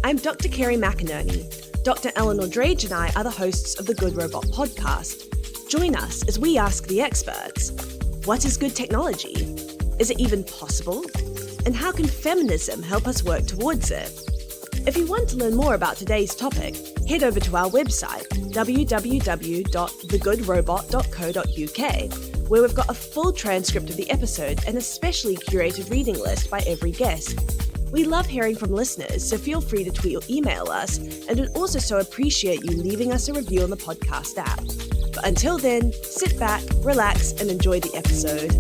I'm Dr. Kerry McInerney. Dr. Eleanor Drage and I are the hosts of the Good Robot podcast. Join us as we ask the experts, what is good technology? Is it even possible? And how can feminism help us work towards it? If you want to learn more about today's topic, head over to our website, www.thegoodrobot.co.uk, where we've got a full transcript of the episode and a specially curated reading list by every guest. We love hearing from listeners, so feel free to tweet or email us, and would also so appreciate you leaving us a review on the podcast app. But until then, sit back, relax, and enjoy the episode.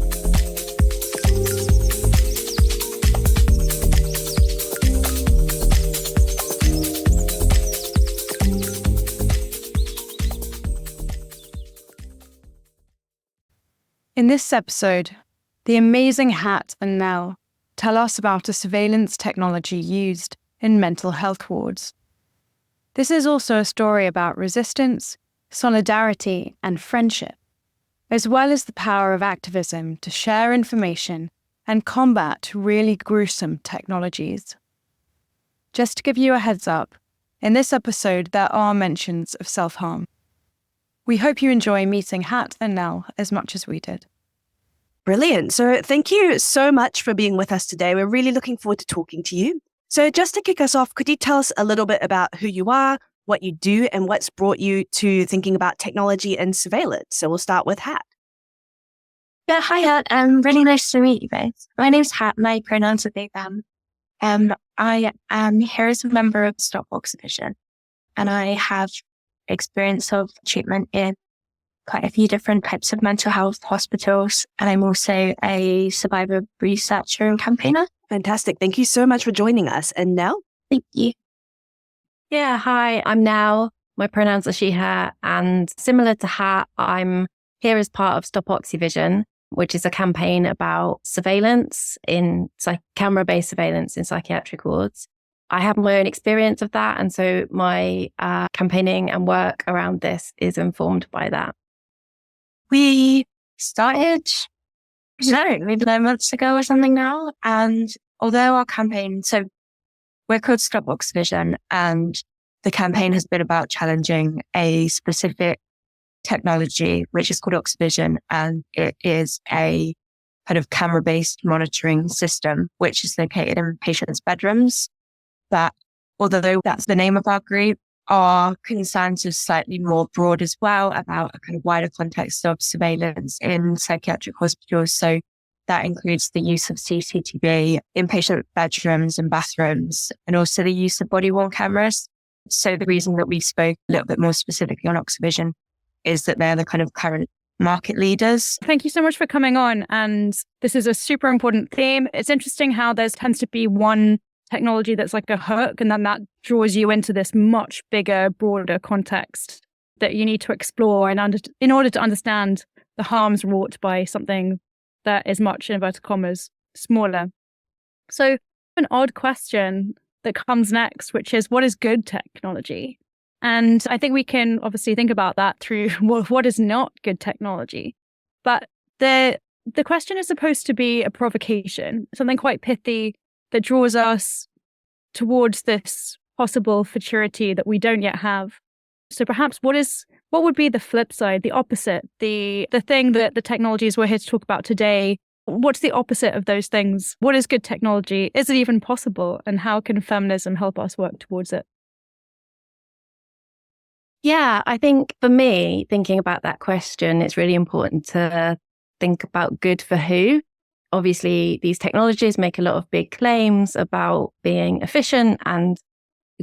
In this episode, the amazing Hat and Nell tell us about a surveillance technology used in mental health wards. This is also a story about resistance, solidarity, and friendship, as well as the power of activism to share information and combat really gruesome technologies. Just to give you a heads up, in this episode there are mentions of self-harm. We hope you enjoy meeting Hat and Nell as much as we did. Brilliant. So thank you so much for being with us today. We're really looking forward to talking to you. So just to kick us off, could you tell us a little bit about who you are, what you do, and what's brought you to thinking about technology and surveillance? So we'll start with Hat. Yeah, hi Hat. Really nice to meet you both. My name's Hat. My pronouns are they, them. I am here as a member of Stop Oxevision, and I have experience of treatment in quite a few different types of mental health hospitals, and I'm also a survivor researcher and campaigner. Fantastic. Thank you so much for joining us. And Nell? Thank you. Yeah, hi, I'm Nell. My pronouns are she, her, and similar to Hat, I'm here as part of Stop Oxevision, which is a campaign about surveillance camera-based surveillance in psychiatric wards. I have my own experience of that, and so my campaigning and work around this is informed by that. We started, maybe 9 months ago or something now. And although our campaign, so we're called Stop Oxevision, and the campaign has been about challenging a specific technology, which is called Oxevision. And it is a kind of camera-based monitoring system, which is located in patients' bedrooms. That, although that's the name of our group, our concerns are slightly more broad as well about a kind of wider context of surveillance in psychiatric hospitals. So that includes the use of CCTV in patient bedrooms and bathrooms, and also the use of body-worn cameras. So the reason that we spoke a little bit more specifically on Oxevision is that they're the kind of current market leaders. Thank you so much for coming on. And this is a super important theme. It's interesting how there tends to be one technology that's like a hook, and then that draws you into this much bigger, broader context that you need to explore in order to understand the harms wrought by something that is much, in inverted commas, smaller. So an odd question that comes next, which is, what is good technology? And I think we can obviously think about that through what is not good technology. But the question is supposed to be a provocation, something quite pithy that draws us towards this possible futurity that we don't yet have. So perhaps what would be the flip side, the opposite, the thing that the technologies we're here to talk about today? What's the opposite of those things? What is good technology? Is it even possible? And how can feminism help us work towards it? Yeah, I think for me, thinking about that question, it's really important to think about good for who. Obviously, these technologies make a lot of big claims about being efficient and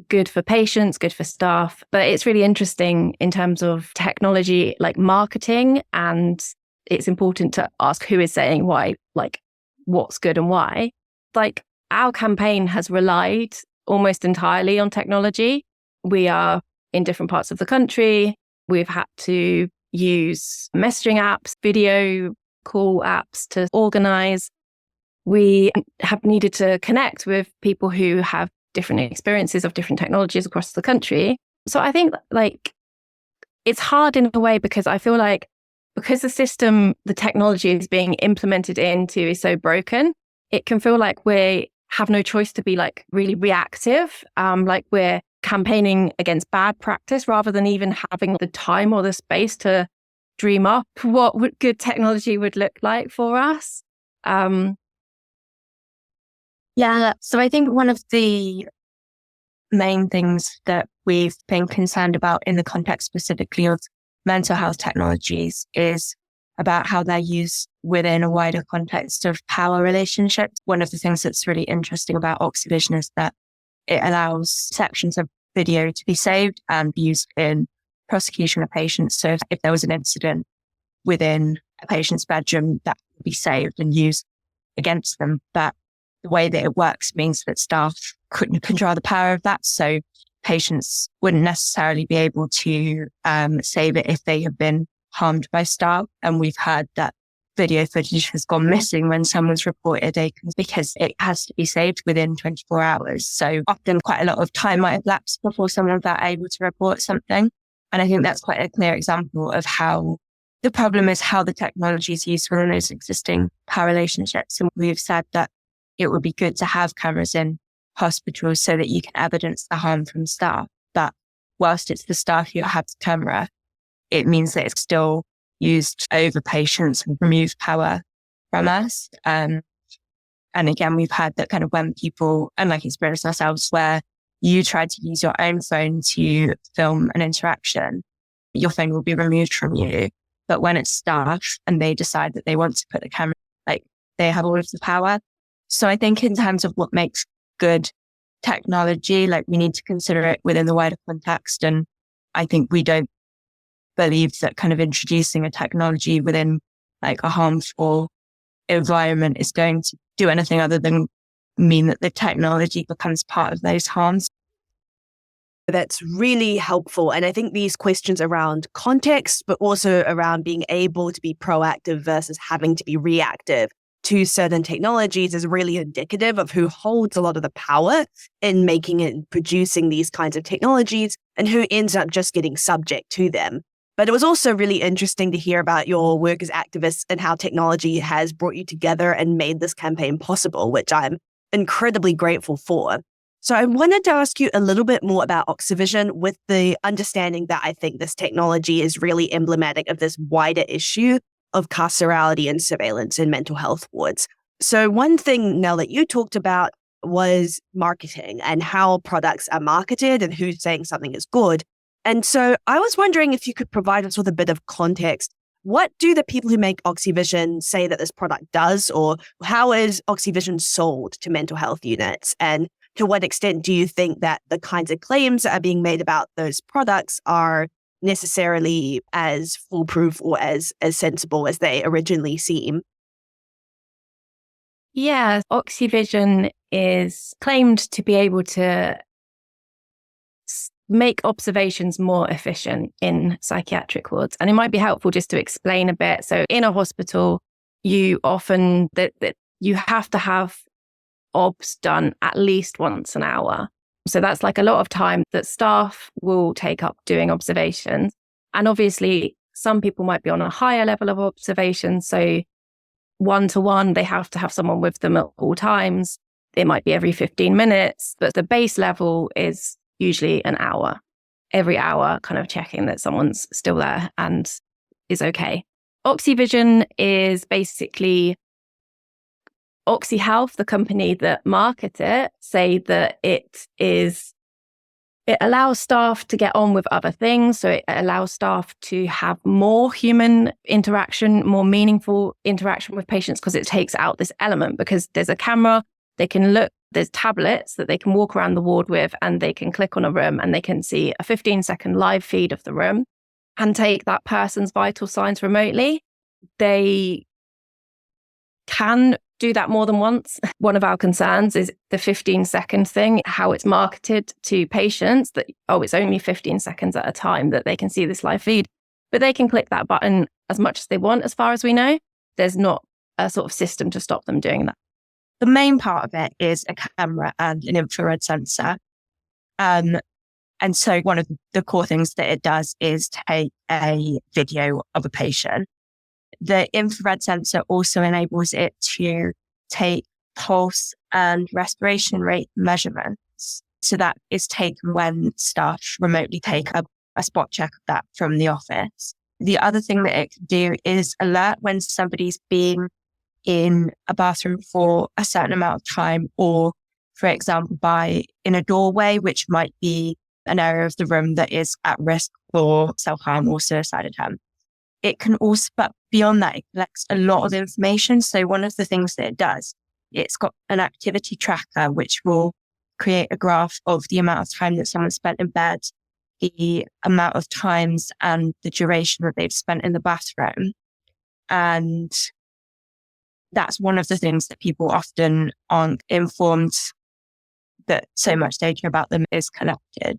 good for patients, good for staff. But it's really interesting in terms of technology, like marketing, and it's important to ask who is saying why, like what's good and why. Like our campaign has relied almost entirely on technology. We are in different parts of the country. We've had to use messaging apps, video call apps to organize. We have needed to connect with people who have different experiences of different technologies across the country. So I think like it's hard in a way because I feel like because the system, the technology is being implemented into is so broken, it can feel like we have no choice to be like really reactive. Like we're campaigning against bad practice rather than even having the time or the space to dream up what good technology would look like for us. Yeah, so I think one of the main things that we've been concerned about in the context specifically of mental health technologies is about how they're used within a wider context of power relationships. One of the things that's really interesting about Oxevision is that it allows sections of video to be saved and used in prosecution of patients. So if there was an incident within a patient's bedroom, that would be saved and used against them. But the way that it works means that staff couldn't control the power of that. So patients wouldn't necessarily be able to save it if they have been harmed by staff. And we've heard that video footage has gone missing when someone's reported because it has to be saved within 24 hours. So often quite a lot of time might have lapsed before someone's able to report something. And I think that's quite a clear example of how the problem is how the technology is used within those existing power relationships. And we've said that it would be good to have cameras in hospitals so that you can evidence the harm from staff. But whilst it's the staff who have the camera, it means that it's still used over patients and removes power from us. And again, we've had that kind of when people, and like experienced ourselves, where you try to use your own phone to film an interaction, your phone will be removed from you. But when it's staff and they decide that they want to put the camera, like they have all of the power. So I think in terms of what makes good technology, like we need to consider it within the wider context. And I think we don't believe that kind of introducing a technology within like a harmful environment is going to do anything other than mean that the technology becomes part of those harms. That's really helpful. And I think these questions around context, but also around being able to be proactive versus having to be reactive to certain technologies is really indicative of who holds a lot of the power in making and producing these kinds of technologies and who ends up just getting subject to them. But it was also really interesting to hear about your work as activists and how technology has brought you together and made this campaign possible, which I'm incredibly grateful for. So I wanted to ask you a little bit more about Oxevision with the understanding that I think this technology is really emblematic of this wider issue of carcerality and surveillance in mental health wards. So one thing, Nell, that you talked about was marketing and how products are marketed and who's saying something is good. And so I was wondering if you could provide us with a bit of context. What do the people who make Oxevision say that this product does, or how is Oxevision sold to mental health units? And to what extent do you think that the kinds of claims that are being made about those products are necessarily as foolproof or as sensible as they originally seem? Yeah, Oxevision is claimed to be able to make observations more efficient in psychiatric wards. And it might be helpful just to explain a bit. So in a hospital, you often, that you have to have obs done at least once an hour. So that's like a lot of time that staff will take up doing observations. And obviously, some people might be on a higher level of observation. So 1-to-1, they have to have someone with them at all times. It might be every 15 minutes, but the base level is usually an hour. Every hour, kind of checking that someone's still there and is okay. Oxevision is basically Oxy Health, the company that market it, say that it allows staff to get on with other things. So it allows staff to have more human interaction, more meaningful interaction with patients because it takes out this element because there's a camera, they can look, there's tablets that they can walk around the ward with and they can click on a room and they can see a 15-second live feed of the room and take that person's vital signs remotely. They can do that more than once. One of our concerns is the 15-second thing, how it's marketed to patients that, it's only 15 seconds at a time that they can see this live feed. But they can click that button as much as they want, as far as we know. There's not a sort of system to stop them doing that. The main part of it is a camera and an infrared sensor. And so one of the core things that it does is take a video of a patient. The infrared sensor also enables it to take pulse and respiration rate measurements. So that is taken when staff remotely take a spot check of that from the office. The other thing that it can do is alert when somebody's been in a bathroom for a certain amount of time, or, for example, in a doorway, which might be an area of the room that is at risk for self-harm or suicide attempt. It can also, but beyond that, it collects a lot of information. So one of the things that it does, it's got an activity tracker, which will create a graph of the amount of time that someone spent in bed, the amount of times and the duration that they've spent in the bathroom. And that's one of the things that people often aren't informed, that so much data about them is collected.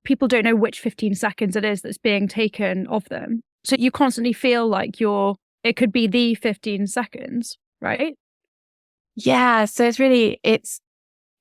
People don't know which 15 seconds it is that's being taken of them. So you constantly feel like it could be the 15 seconds, right? Yeah. So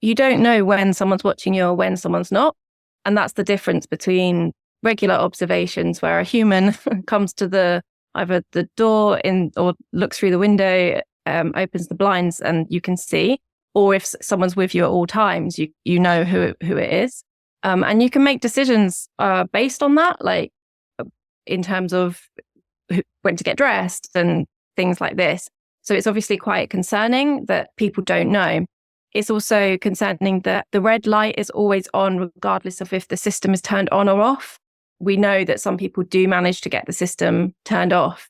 you don't know when someone's watching you or when someone's not. And that's the difference between regular observations where a human comes to either the door or looks through the window, opens the blinds and you can see, or if someone's with you at all times, you know who it is. And you can make decisions based on that, like in terms of when to get dressed and things like this. So it's obviously quite concerning that people don't know. It's also concerning that the red light is always on, regardless of if the system is turned on or off. We know that some people do manage to get the system turned off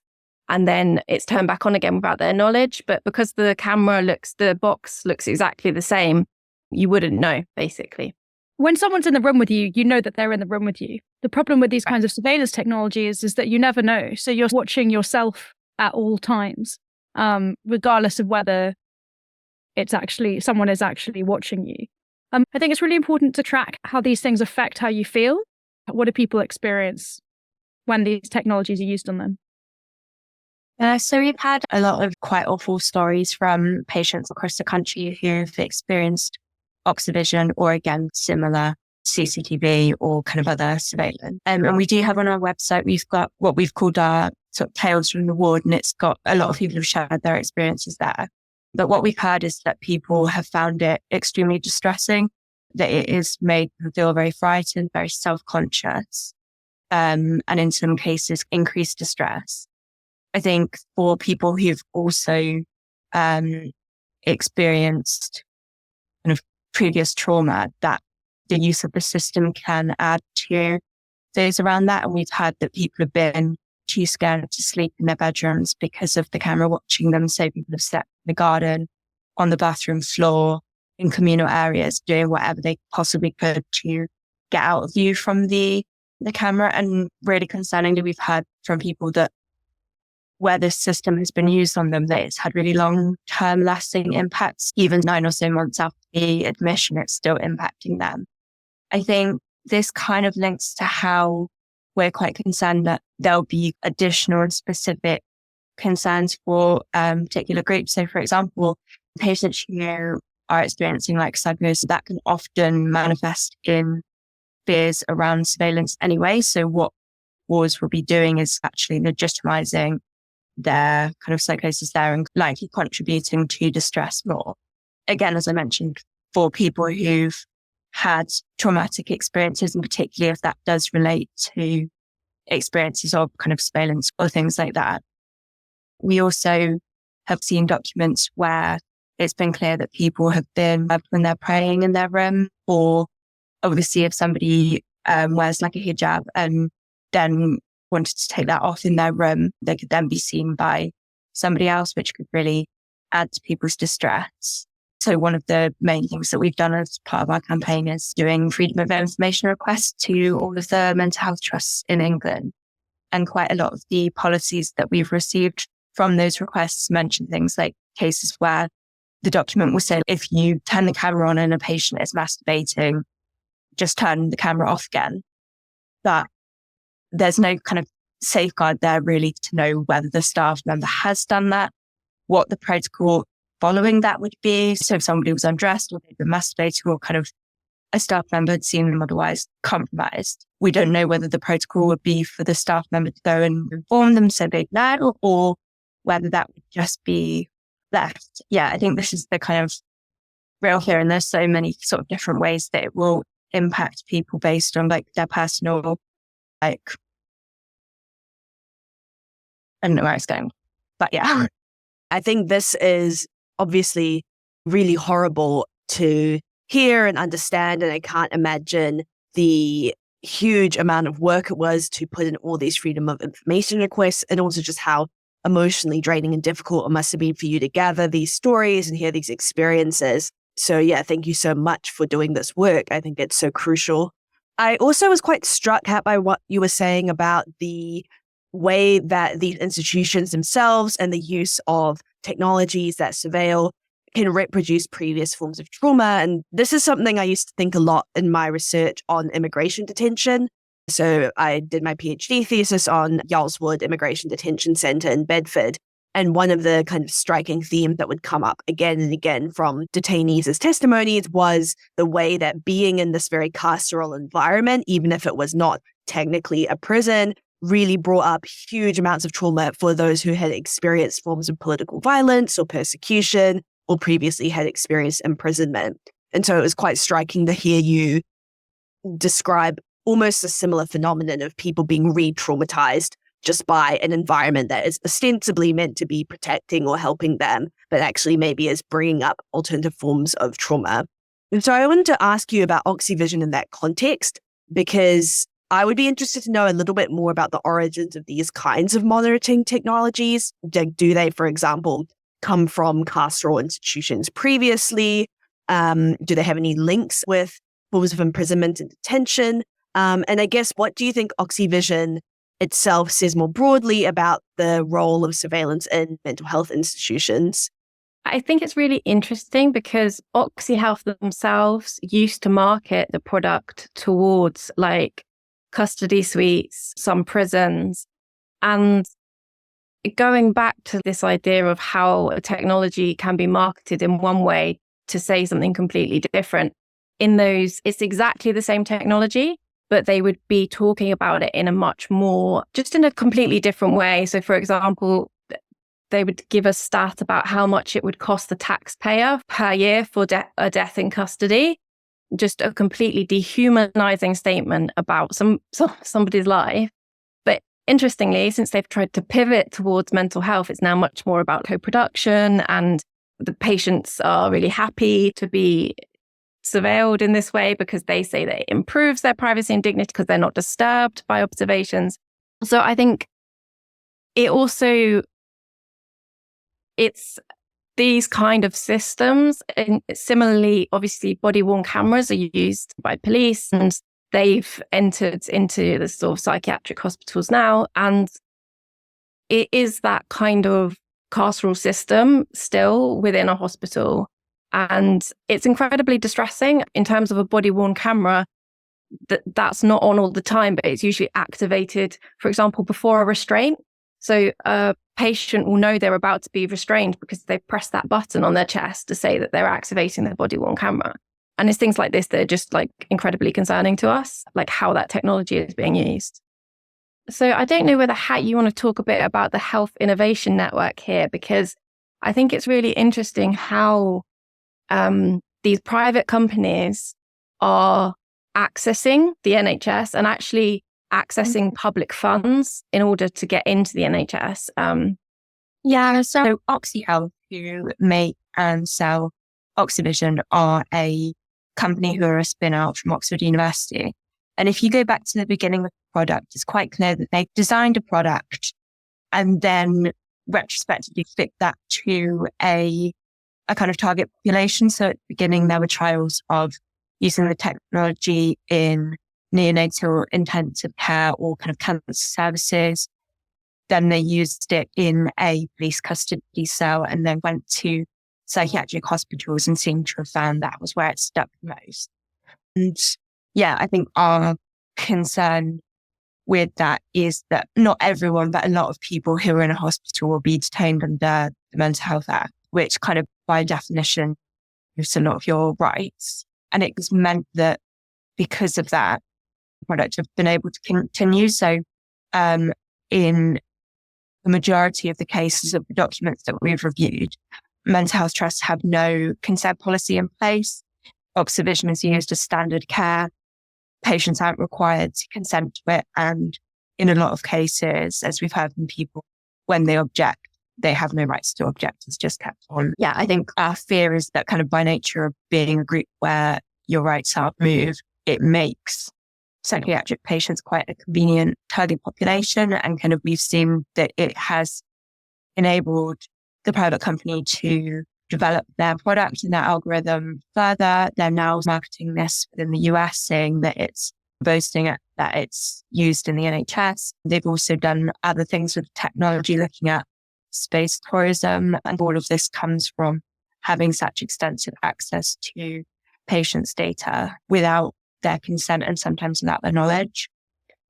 and then it's turned back on again without their knowledge. But because the box looks exactly the same, you wouldn't know, basically. When someone's in the room with you, you know that they're in the room with you. The problem with these kinds of surveillance technologies is that you never know. So you're watching yourself at all times, regardless of whether someone is actually watching you. I think it's really important to track how these things affect how you feel. What do people experience when these technologies are used on them? So we've had a lot of quite awful stories from patients across the country who've experienced Oxevision or, again, similar CCTV or kind of other surveillance. And we do have on our website, we've got what we've called our sort of tales from the ward, and it's got a lot of people who've shared their experiences there. But what we've heard is that people have found it extremely distressing, that it has made them feel very frightened, very self-conscious, and in some cases, increased distress. I think for people who've also experienced kind of previous trauma, that the use of the system can add to those around that. And we've had that people have been too scared to sleep in their bedrooms because of the camera watching them. So people have slept in the garden, on the bathroom floor, in communal areas, doing whatever they possibly could to get out of view from the camera. And really concerningly, we've heard from people that where this system has been used on them, that it's had really long-term lasting impacts. Even 9 or so months after the admission, it's still impacting them. I think this kind of links to how we're quite concerned that there'll be additional and specific concerns for particular groups. So, for example, patients who are experiencing like psychosis, that can often manifest in fears around surveillance anyway. So what wards will be doing is actually legitimizing their kind of psychosis there and likely contributing to distress more. Again, as I mentioned, for people who've had traumatic experiences, and particularly if that does relate to experiences of kind of surveillance or things like that. We also have seen documents where it's been clear that people have been, when they're praying in their room, or obviously if somebody wears like a hijab and then wanted to take that off in their room, they could then be seen by somebody else, which could really add to people's distress. So one of the main things that we've done as part of our campaign is doing freedom of information requests to all of the mental health trusts in England. And quite a lot of the policies that we've received from those requests mention things like cases where the document will say, if you turn the camera on and a patient is masturbating, just turn the camera off again. But there's no kind of safeguard there really to know whether the staff member has done that, what the protocol following that would be. So if somebody was undressed or they'd been masturbating, or kind of a staff member had seen them otherwise compromised, we don't know whether the protocol would be for the staff member to go and inform them so they'd know, or whether that would just be left. Yeah, I think this is the kind of real here. And there's so many sort of different ways that it will impact people based on like their personal, like, I don't know where it's going, but yeah. I think this is obviously really horrible to hear and understand. And I can't imagine the huge amount of work it was to put in all these freedom of information requests, and also just how emotionally draining and difficult it must have been for you to gather these stories and hear these experiences. So yeah, thank you so much for doing this work. I think it's so crucial. I also was quite struck by what you were saying about the way that these institutions themselves and the use of technologies that surveil can reproduce previous forms of trauma. And this is something I used to think a lot in my research on immigration detention. So I did my PhD thesis on Yarlswood Immigration Detention Centre in Bedford. And one of the kind of striking themes that would come up again and again from detainees as testimonies was the way that being in this very carceral environment, even if it was not technically a prison, really brought up huge amounts of trauma for those who had experienced forms of political violence or persecution, or previously had experienced imprisonment. And so it was quite striking to hear you describe almost a similar phenomenon of people being re-traumatized just by an environment that is ostensibly meant to be protecting or helping them, but actually maybe is bringing up alternative forms of trauma. And so I wanted to ask you about Oxevision in that context, because I would be interested to know a little bit more about the origins of these kinds of monitoring technologies. Do they, for example, come from carceral institutions previously? Do they have any links with forms of imprisonment and detention? And I guess, what do you think Oxevision itself says more broadly about the role of surveillance in mental health institutions? I think it's really interesting because OxyHealth themselves used to market the product towards like custody suites, some prisons, and going back to this idea of how a technology can be marketed in one way to say something completely different. In those, it's exactly the same technology, but they would be talking about it in a much more, just in a completely different way. So for example, they would give a stat about how much it would cost the taxpayer per year for a death in custody. Just a completely dehumanizing statement about somebody's life. But interestingly, since they've tried to pivot towards mental health, it's now much more about co-production, and the patients are really happy to be surveilled in this way because they say that it improves their privacy and dignity because they're not disturbed by observations. So I think it's these kind of systems, and similarly, obviously, body-worn cameras are used by police, and they've entered into the sort of psychiatric hospitals now. And it is that kind of carceral system still within a hospital. And it's incredibly distressing in terms of a body-worn camera. That's not on all the time, but it's usually activated, for example, before a restraint. So a patient will know they're about to be restrained because they've pressed that button on their chest to say that they're activating their body-worn camera. And it's things like this that are just like incredibly concerning to us, like how that technology is being used. So I don't know whether you want to talk a bit about the Health Innovation Network here, because I think it's really interesting how these private companies are accessing the NHS and actually accessing public funds in order to get into the NHS. So OxyHealth, who make and sell Oxevision, are a company who are a spin-out from Oxford University. And if you go back to the beginning of the product, it's quite clear that they designed a product and then retrospectively fit that to a kind of target population. So at the beginning, there were trials of using the technology in neonatal intensive care or kind of cancer services. Then they used it in a police custody cell and then went to psychiatric hospitals and seemed to have found that was where it stuck the most. And yeah, I think our concern with that is that not everyone, but a lot of people who are in a hospital will be detained under the Mental Health Act, which kind of by definition gives a lot of your rights. And it was meant that because of that, the product have been able to continue. So in the majority of the cases of the documents that we've reviewed, mental health trusts have no consent policy in place. Oxevision is used as standard care. Patients aren't required to consent to it. And in a lot of cases, as we've heard from people, when they object, they have no rights to object. It's just kept on. Yeah, I think our fear is that kind of by nature of being a group where your rights are moved, it makes psychiatric patients quite a convenient target population. And kind of we've seen that it has enabled the private company to develop their product and their algorithm further. They're now marketing this within the US, saying that it's boasting that it's used in the NHS. They've also done other things with technology, looking at space tourism. And all of this comes from having such extensive access to patients' data without their consent and sometimes without their knowledge.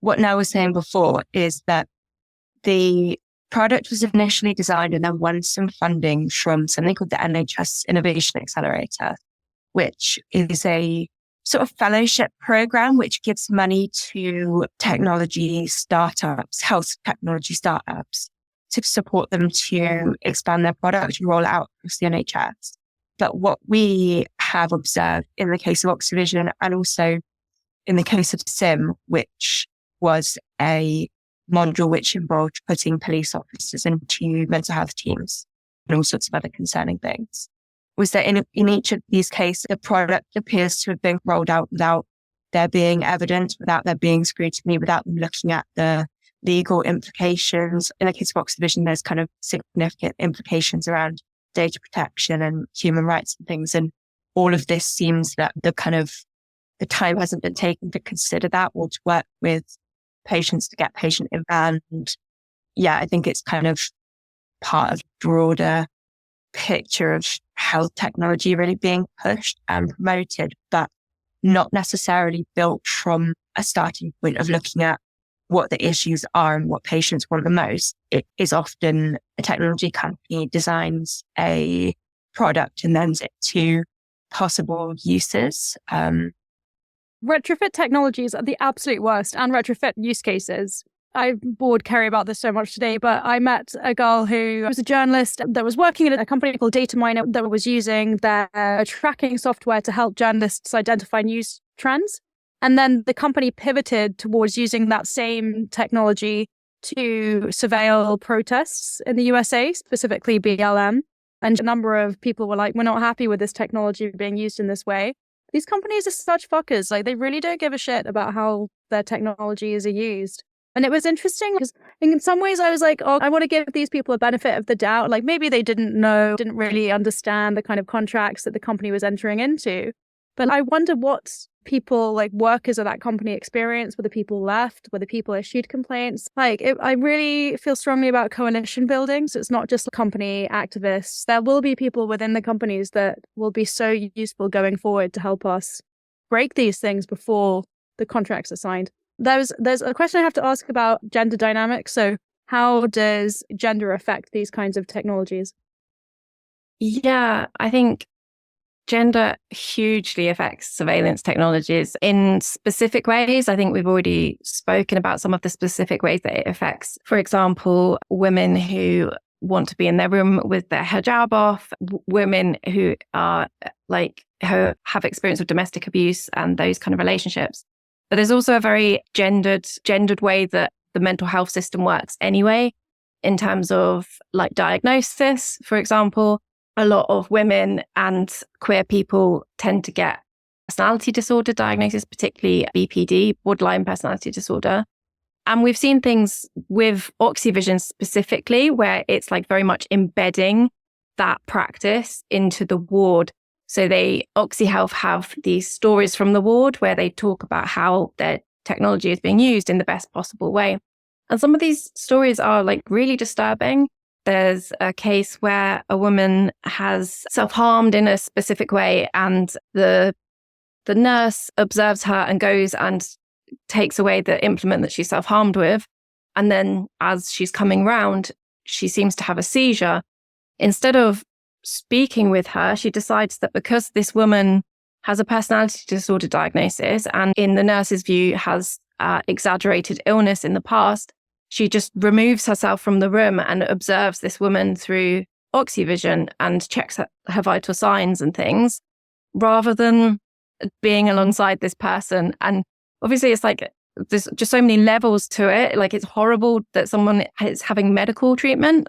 What Nell was saying before is that the product was initially designed and then won some funding from something called the NHS Innovation Accelerator, which is a sort of fellowship program which gives money to technology startups, health technology startups, to support them to expand their product and roll it out across the NHS. But what we have observed in the case of Oxevision and also in the case of SIM, which was a module which involved putting police officers into mental health teams and all sorts of other concerning things, was that in each of these cases, the product appears to have been rolled out without there being evidence, without there being scrutiny, without them looking at the legal implications. In the case of Oxevision, there's kind of significant implications around data protection and human rights and things. And all of this seems that the time hasn't been taken to consider that or to work with patients to get patient impact. And yeah, I think it's kind of part of the broader picture of health technology really being pushed and promoted, but not necessarily built from a starting point of looking at what the issues are and what patients want the most. It is often a technology company designs a product and then it to possible uses. Retrofit technologies are the absolute worst, and retrofit use cases. I bored Kerry about this so much today, but I met a girl who was a journalist that was working at a company called Data Miner that was using their tracking software to help journalists identify news trends. And then the company pivoted towards using that same technology to surveil protests in the USA, specifically BLM. And a number of people were like, we're not happy with this technology being used in this way. These companies are such fuckers. Like, they really don't give a shit about how their technology is used. And it was interesting because in some ways I was like, oh, I want to give these people a benefit of the doubt. Like, maybe they didn't really understand the kind of contracts that the company was entering into. But I wonder what people, like workers of that company, experienced, whether people left, whether people issued complaints. I really feel strongly about coalition building. So it's not just company activists. There will be people within the companies that will be so useful going forward to help us break these things before the contracts are signed. There's a question I have to ask about gender dynamics. So how does gender affect these kinds of technologies? Yeah, I think gender hugely affects surveillance technologies in specific ways. I think we've already spoken about some of the specific ways that it affects, for example, women who want to be in their room with their hijab off, women who are who have experience of domestic abuse and those kind of relationships. But there's also a very gendered way that the mental health system works anyway, in terms of like diagnosis, for example. A lot of women and queer people tend to get personality disorder diagnosis, particularly BPD, borderline personality disorder. And we've seen things with Oxevision specifically, where it's like very much embedding that practice into the ward. So OxyHealth have these stories from the ward where they talk about how their technology is being used in the best possible way. And some of these stories are like really disturbing. There's a case where a woman has self-harmed in a specific way, and the nurse observes her and goes and takes away the implement that she self-harmed with. And then as she's coming round, she seems to have a seizure. Instead of speaking with her, she decides that because this woman has a personality disorder diagnosis and in the nurse's view has exaggerated illness in the past, she just removes herself from the room and observes this woman through Oxevision and checks her vital signs and things, rather than being alongside this person. And obviously it's like, there's just so many levels to it. Like, it's horrible that someone is having medical treatment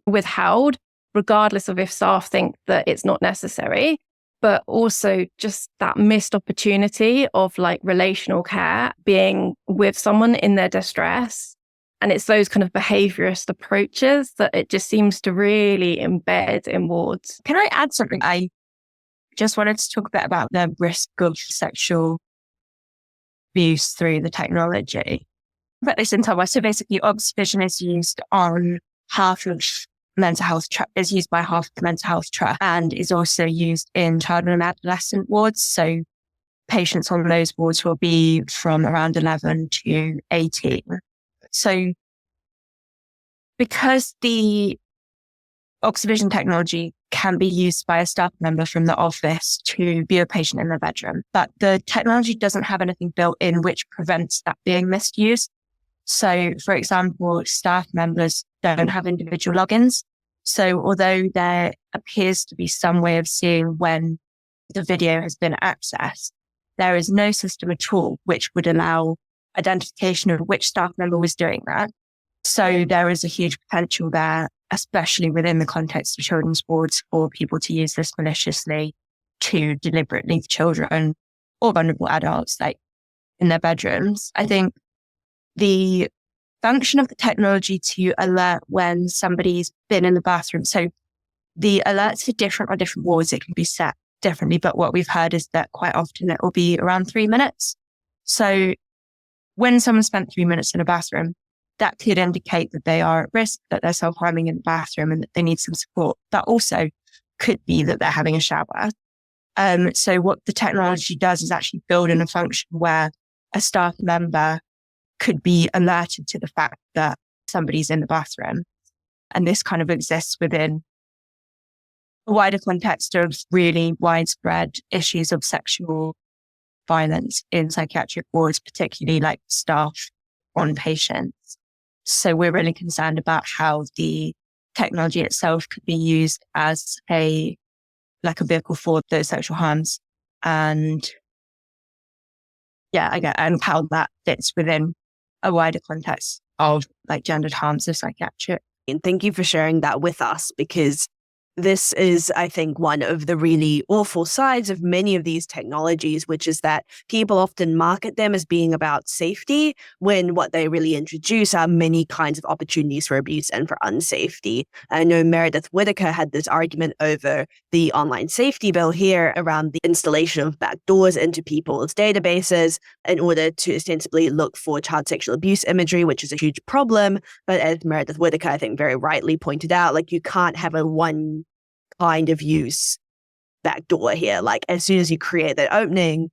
withheld, regardless of if staff think that it's not necessary. But also just that missed opportunity of like relational care, being with someone in their distress. And it's those kind of behaviorist approaches that it just seems to really embed in wards. Can I add something? I just wanted to talk a bit about the risk of sexual abuse through the technology. But this in time, so basically Oxevision is used on half of mental health is used by half of the mental health trust, and is also used in child and adolescent wards. So patients on those wards will be from around 11 to 18. So because the Oxevision technology can be used by a staff member from the office to view a patient in their bedroom, but the technology doesn't have anything built in which prevents that being misused. So, for example, staff members don't have individual logins. So although there appears to be some way of seeing when the video has been accessed, there is no system at all which would allow identification of which staff member was doing that. So there is a huge potential there, especially within the context of children's wards, for people to use this maliciously to deliberately leave children or vulnerable adults like in their bedrooms. I think the function of the technology to alert when somebody's been in the bathroom. So the alerts are different on different wards. It can be set differently, but what we've heard is that quite often it will be around 3 minutes. So when someone spent 3 minutes in a bathroom, that could indicate that they are at risk, that they're self-harming in the bathroom and that they need some support. That also could be that they're having a shower. So what the technology does is actually build in a function where a staff member could be alerted to the fact that somebody's in the bathroom. And this kind of exists within a wider context of really widespread issues of sexual violence in psychiatric wards, particularly like staff on patients. So we're really concerned about how the technology itself could be used as a vehicle for those sexual harms. And and how that fits within a wider context of like gendered harms of psychiatric. And thank you for sharing that with us, because this is, I think, one of the really awful sides of many of these technologies, which is that people often market them as being about safety when what they really introduce are many kinds of opportunities for abuse and for unsafety. I know Meredith Whittaker had this argument over the online safety bill here around the installation of backdoors into people's databases in order to ostensibly look for child sexual abuse imagery, which is a huge problem. But as Meredith Whittaker, I think, very rightly pointed out, like, you can't have a one kind of use backdoor here. Like, as soon as you create that opening,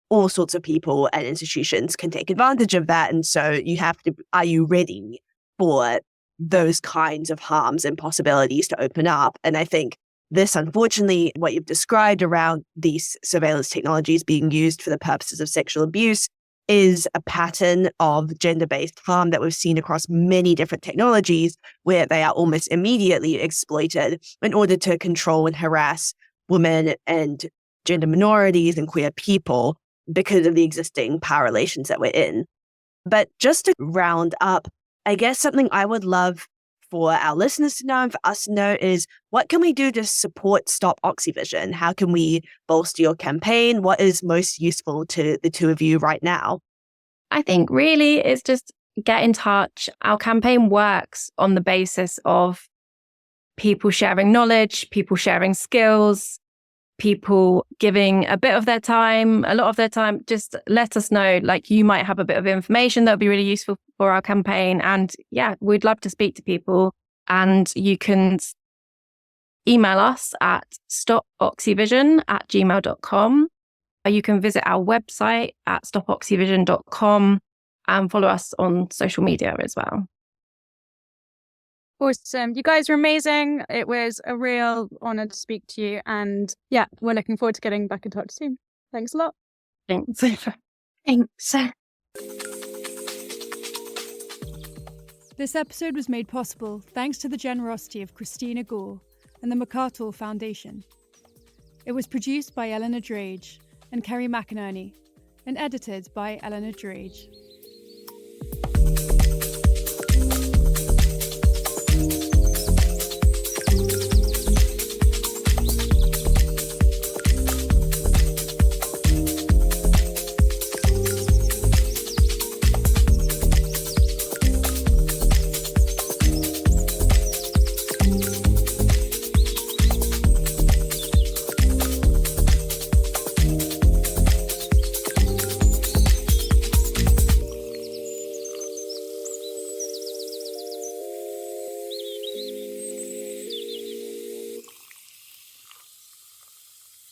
all sorts of people and institutions can take advantage of that. And so you have to, are you ready for those kinds of harms and possibilities to open up? And I think this, unfortunately, what you've described around these surveillance technologies being used for the purposes of sexual abuse is a pattern of gender-based harm that we've seen across many different technologies, where they are almost immediately exploited in order to control and harass women and gender minorities and queer people because of the existing power relations that we're in. But just to round up, I guess something I would love for our listeners to know and for us to know is, what can we do to support Stop Oxevision? How can we bolster your campaign? What is most useful to the two of you right now? I think really it's just get in touch. Our campaign works on the basis of people sharing knowledge, people sharing skills, people giving a bit of their time, a lot of their time. Just let us know, like, you might have a bit of information that would be really useful for our campaign. And yeah, we'd love to speak to people. And you can email us at stopoxevision@gmail.com. You can visit our website at stopoxevision.com and follow us on social media as well. Awesome. You guys are amazing. It was a real honor to speak to you. And yeah, we're looking forward to getting back in touch soon. Thanks a lot. Thanks. Thanks. This episode was made possible thanks to the generosity of Christina Gore and the McArthur Foundation. It was produced by Eleanor Drage and Kerry McInerney and edited by Eleanor Drage.